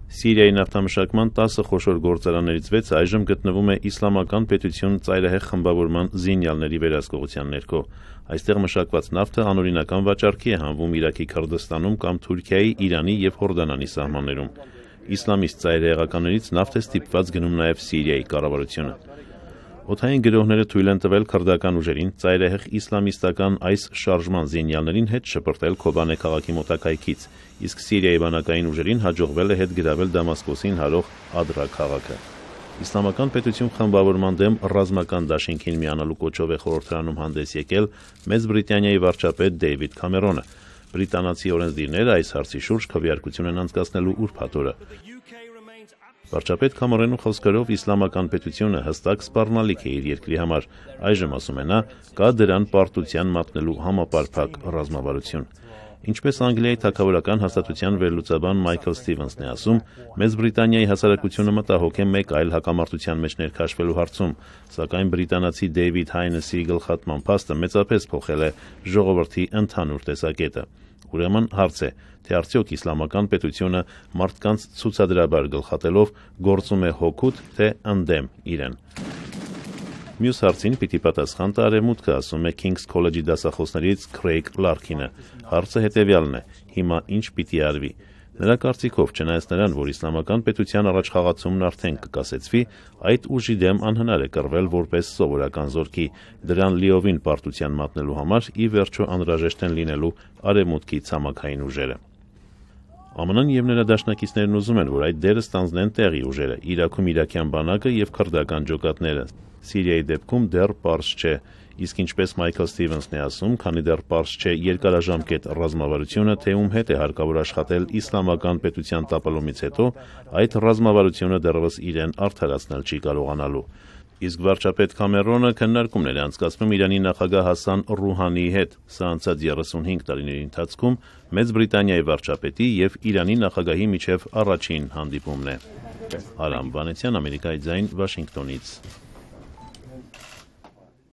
Սիրիայի նավթամշակման 10 խոշոր գործարաններից 6-ը այժմ գտնվում է Իսլամական պետություն ծայրահեղ խմբավորման զինյալների վերահսկողության ներքո։ Այստեղ մշակված նավթը անօրինական վաճառքի է հանվում Իրաքի Քրդստանում կամ Թուրքիայի, Իրանի և Հորդանանի սահմաններում։ Իսլամիստ ծայրահեղականներից նավթ է ստիպված գնում նաև Սիրիայի կառավարությունը։ Օդային գրոհները թույլ են տվել քրդական ուժերին ծայրահեղ իսլամիստական այս շարժման զինյալներին հետ շպրտել Քոբանե քաղաքի մոտակայքից, իսկ Սիրիայի բանակային ուժերին հաջողվել է հետ գրավել Դամասկոսին հարող Ադրա քաղաքը։ Իսլամական պետություն խմբավորման դեմ ռազմական դաշինքին միանալու կոչով է խորհրդարանում հանդես եկել Մեծ Բրիտանիայի վարչապետ Դեյվիդ Քամերոնը։ Բրիտանացի օրենսդիրները այս հարցի շուրջ քվեարկություն են անցկացնելու ուրբաթ օրը։ Վարչապետ Քամերոնի խոսքերով Իսլամական պետությունը հստակ սպառնալիք է իր երկրի համար, այժմ ասում է նա, կա դրան պարտության մատնելու համապարփակ ռազմավարություն։ Ինչպես Անգլիայի թագավորական հաստատության վերլուծաբան Մայքլ Սթիվենսն է ասում, Մեծ Բրիտանիայի հասարակությունը մտահոգ է մեկ այլ հակամարտության մեջ ներքաշվելու հարցում, սակայն բրիտանացի Դեյվիդ Հայնեսի գլխատման փաստը մեծապես փոխել է ժողովրդի ընդհանուր տեսակետը։ Ուրեմն հարց է, թե արդյոք Իսլամական պետությունը մարդկանց ցուցադրաբար գլխատելով գործում է հօգուտ, թե ընդդեմ իրեն։ Մյուս հարցին պիտի պատասխան տա Արևմուտքը, ասում է King's College-ի դասախոսներից Քրեյգ Լարքինը։ Հարցը հետևյալն է. հիմա ինչ պիտի արվի։ Նրա կարծիքով, չնայած նրան, որ Իսլամական պետության առաջխաղացումն արդեն կկասեցվի, այդ ուժի դեմ անհնար է կռվել որպես սովորական զորքի, դրան լիովին պարտության մատնելու համար ի վերջո անհրաժեշտ են լինելու Արևմուտքի ցամաքային ուժերը։ ԱՄՆ-ն և նրա դաշնակիցներն ուզում են, որ այդ դերը ստանձնեն տեղի ուժերը, Իրաքում իրաքյան բանակը և քրդական ջոկատները։ Սիրիայի դեպքում դեռ պարզ չէ, իսկ ինչպես Մայքլ Սթիվենսն է ասում, քանի դեռ պարզ չէ երկարաժամկետ ռազմավարությունը, թե ում հետ է հարկավոր աշխատել Իսլամական պետության տապալումից հետո, այդ ռազմավարությունը դեռևս իրեն արդարացնել չի կարողանալու։ Իսկ վարչապետ Քամերոնը քննարկումներ է անցկացնում Իրանի նախագահ Հասան Ռուհանիի հետ։ Սա անցած 35 տարիների ընթացքում Մեծ Բրիտանիայի վարչապետի և Իրանի նախագահի միջև առաջին հանդիպումն է։ Արամ Վանեցյան, Ամերիկայի ձայն, Վաշինգտոնից։